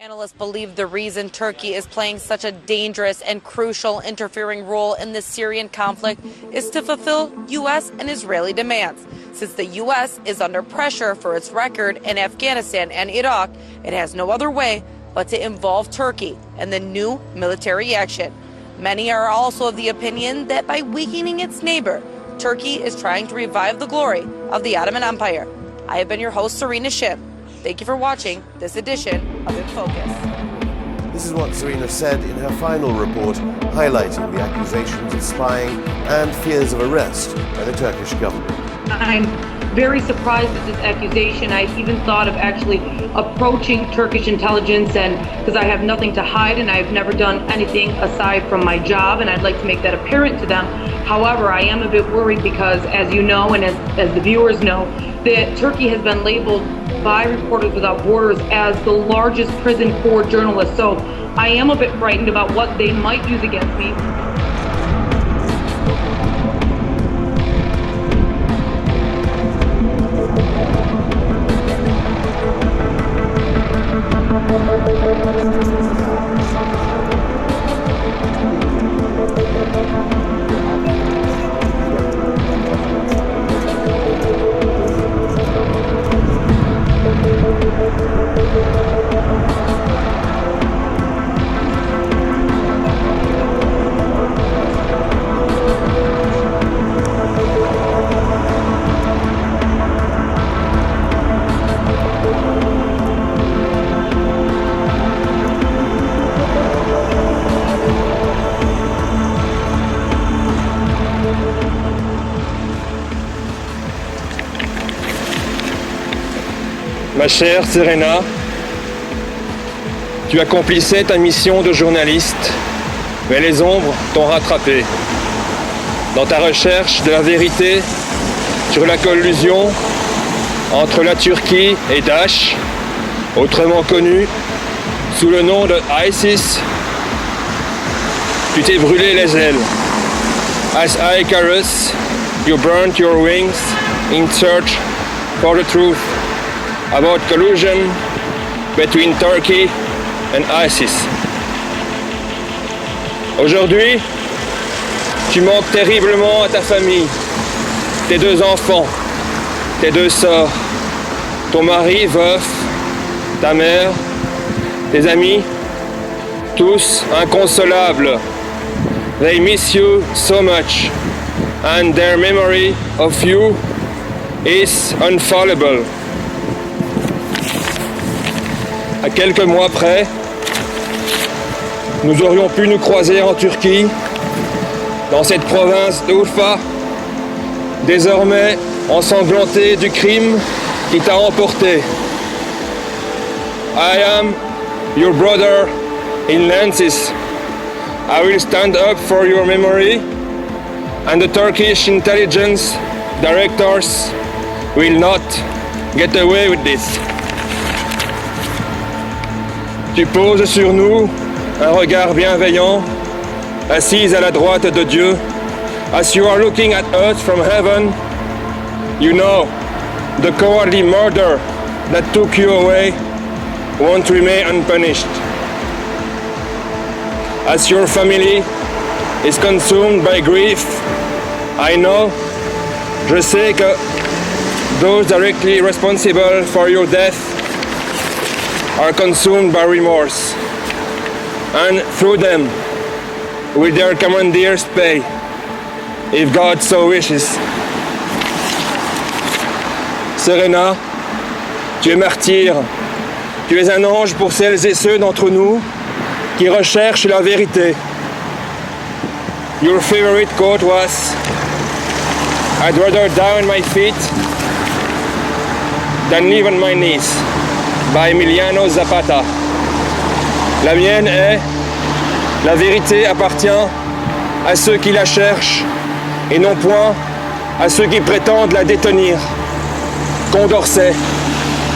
Analysts believe the reason Turkey is playing such a dangerous and crucial interfering role in the Syrian conflict is to fulfill U.S. and Israeli demands. Since the U.S. is under pressure for its record in Afghanistan and Iraq, it has no other way but to involve Turkey in the new military action. Many are also of the opinion that by weakening its neighbor, Turkey is trying to revive the glory of the Ottoman Empire. I have been your host, Serena Shim. Thank you for watching this edition of In Focus. This is what Serena said in her final report, highlighting the accusations of spying and fears of arrest by the Turkish government. I'm very surprised at this accusation. I even thought of actually approaching Turkish intelligence, and because I have nothing to hide and I've never done anything aside from my job, and I'd like to make that apparent to them. However, I am a bit worried because, as you know, and as the viewers know, that Turkey has been labeled by Reporters Without Borders as the largest prison for journalists. So I am a bit frightened about what they might use against me. Ma chère Serena, tu accomplissais ta mission de journaliste, mais les ombres t'ont rattrapé. Dans ta recherche de la vérité sur la collusion entre la Turquie et Daesh, autrement connu sous le nom de ISIS, tu t'es brûlé les ailes. As Icarus, you burnt your wings in search for the truth about collusion between Turkey and ISIS. Aujourd'hui, tu manques terriblement à ta famille, tes deux enfants, tes deux sœurs, ton mari veuf, ta mère, tes amis, tous inconsolables. They miss you so much, and their memory of you is infallible. À quelques mois près, nous aurions pu nous croiser en Turquie, dans cette province d'Urfa, désormais ensanglantée du crime qui t'a emporté. I am your brother in lenses. I will stand up for your memory, and the Turkish intelligence directors will not get away with this. Tu poses sur nous un regard bienveillant, assise à la droite de Dieu. As you are looking at us from heaven, you know the cowardly murder that took you away won't remain unpunished. As your family is consumed by grief, I know, je sais que those directly responsible for your death are consumed by remorse, and through them will their commanders pay, if God so wishes. Serena, tu es martyr, tu es un ange pour celles et ceux d'entre nous qui recherchent la vérité. Your favorite quote was, I'd rather die on my feet than live on my knees, by Emiliano Zapata. La mienne est, la vérité appartient à ceux qui la cherchent et non point à ceux qui prétendent la détenir. Condorcet,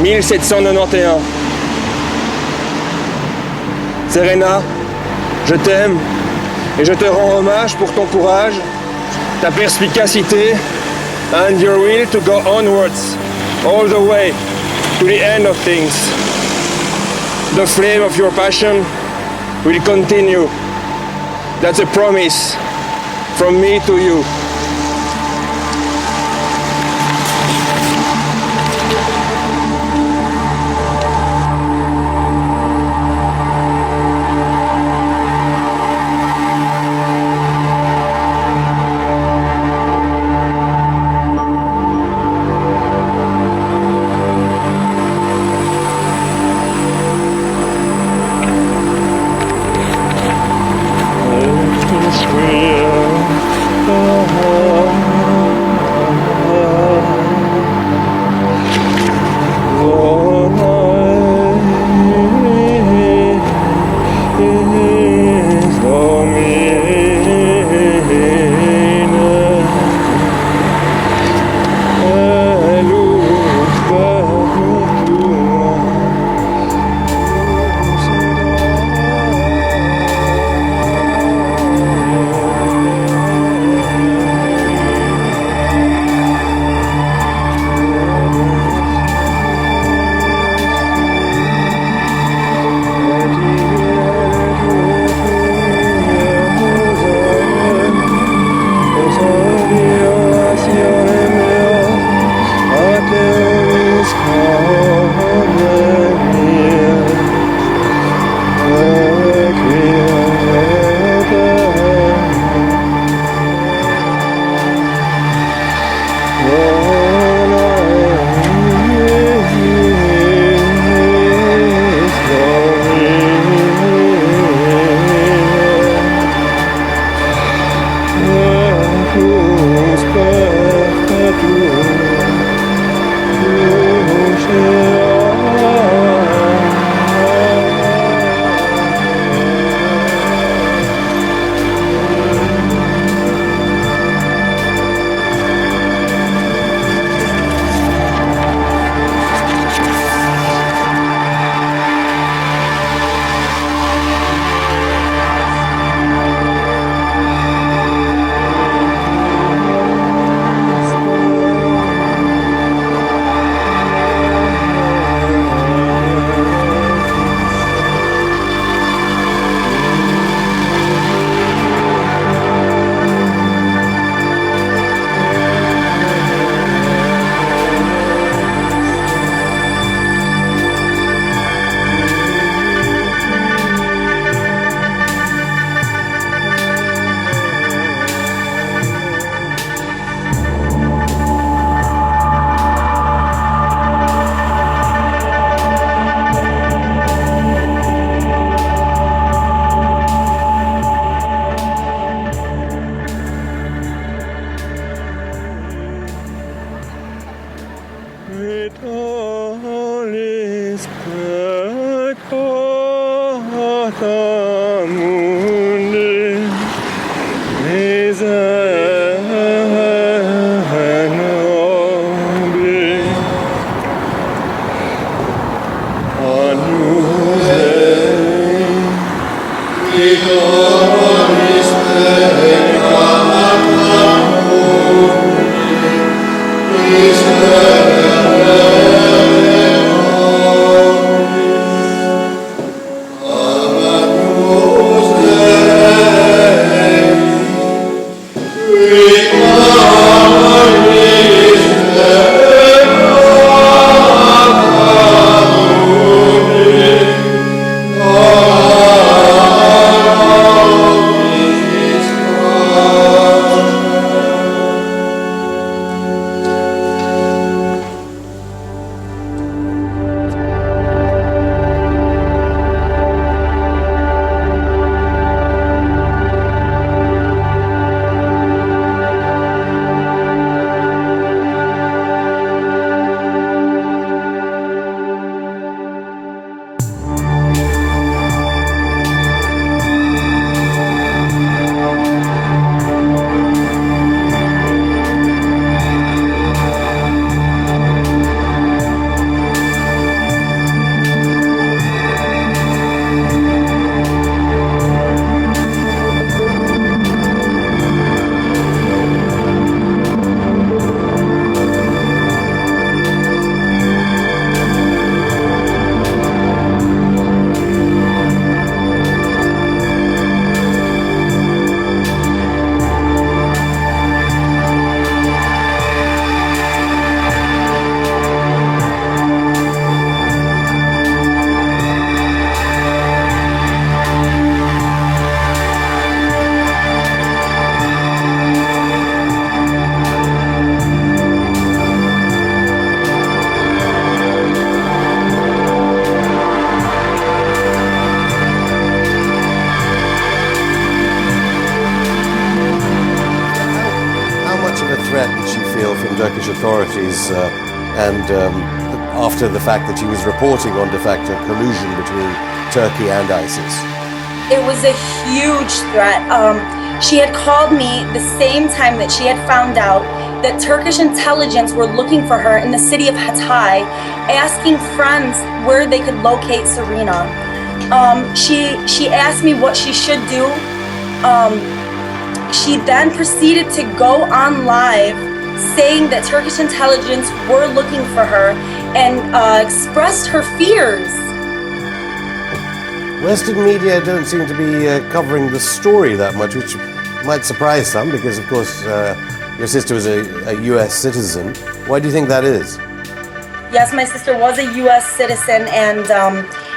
1791. Serena, je t'aime et je te rends hommage pour ton courage, ta perspicacité, and your will to go onwards, all the way to the end of things. the flame of your passion will continue. That's a promise from me to you. Turkish authorities after the fact that she was reporting on de facto collusion between Turkey and ISIS? It was a huge threat. She had called me the same time that she had found out that Turkish intelligence were looking for her in the city of Hatay, asking friends where they could locate Serena. She asked me what she should do. She then proceeded to go on live saying that Turkish intelligence were looking for her and expressed her fears. Western media don't seem to be covering the story that much, which might surprise some because, of course, your sister was a U.S. citizen. Why do you think that is? Yes, my sister was a U.S. citizen, and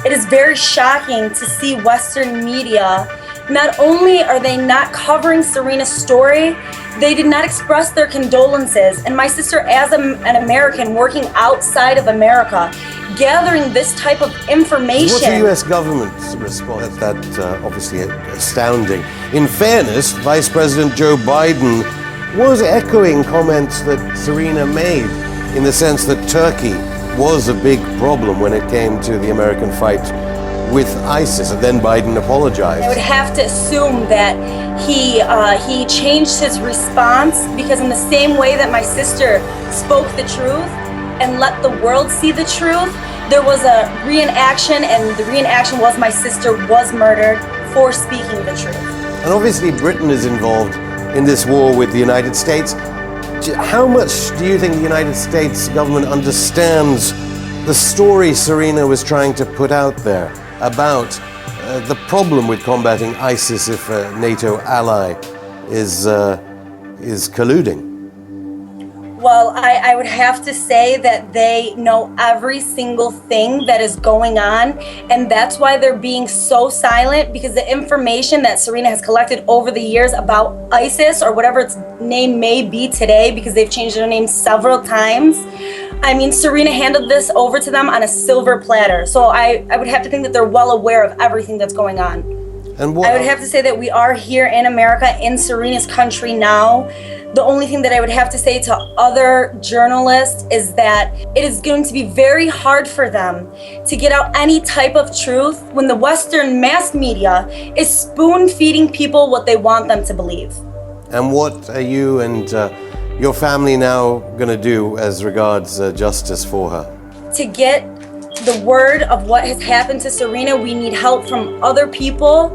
it is very shocking to see Western media. Not only are they not covering Serena's story, they did not express their condolences. And my sister, as an American working outside of America, gathering this type of information. What's the U.S. government's response? That's obviously astounding. In fairness, Vice President Joe Biden was echoing comments that Serena made in the sense that Turkey was a big problem when it came to the American fight with ISIS, and then Biden apologized. I would have to assume that he changed his response, because in the same way that my sister spoke the truth and let the world see the truth, there was a reenaction, and the reenaction was my sister was murdered for speaking the truth. And obviously Britain is involved in this war with the United States. How much do you think the United States government understands the story Serena was trying to put out there about the problem with combating ISIS if a NATO ally is colluding? Well, I would have to say that they know every single thing that is going on, and that's why they're being so silent, because the information that Serena has collected over the years about ISIS, or whatever its name may be today, because they've changed their name several times, I mean, Serena handed this over to them on a silver platter. So I would have to think that they're well aware of everything that's going on. And what, I would have to say that we are here in America, in Serena's country now. The only thing that I would have to say to other journalists is that it is going to be very hard for them to get out any type of truth when the Western mass media is spoon-feeding people what they want them to believe. And what are you and your family now going to do as regards justice for her? To get the word of what has happened to Serena, we need help from other people.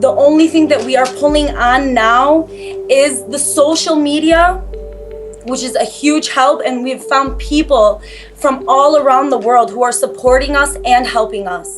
The only thing that we are pulling on now is the social media, which is a huge help, and we've found people from all around the world who are supporting us and helping us.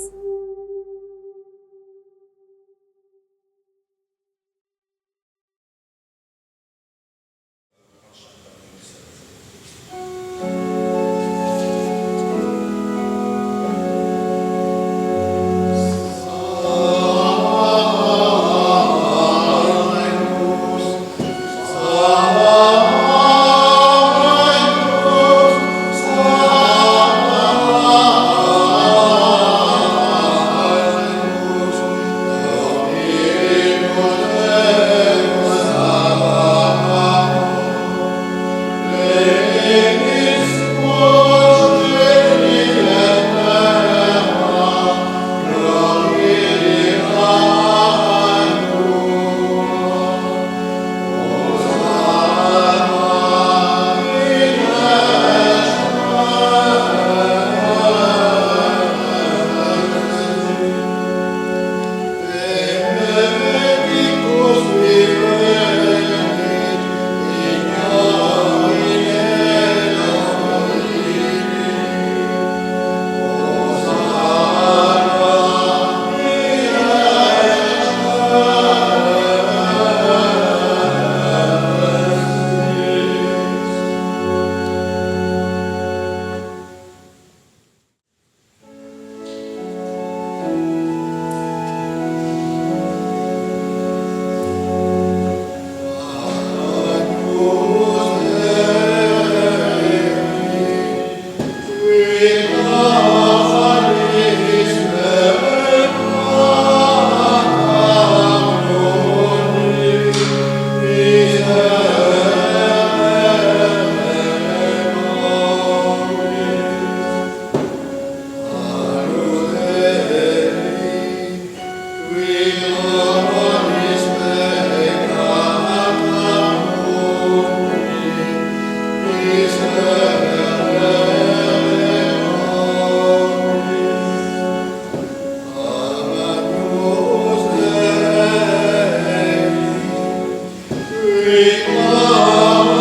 Take love.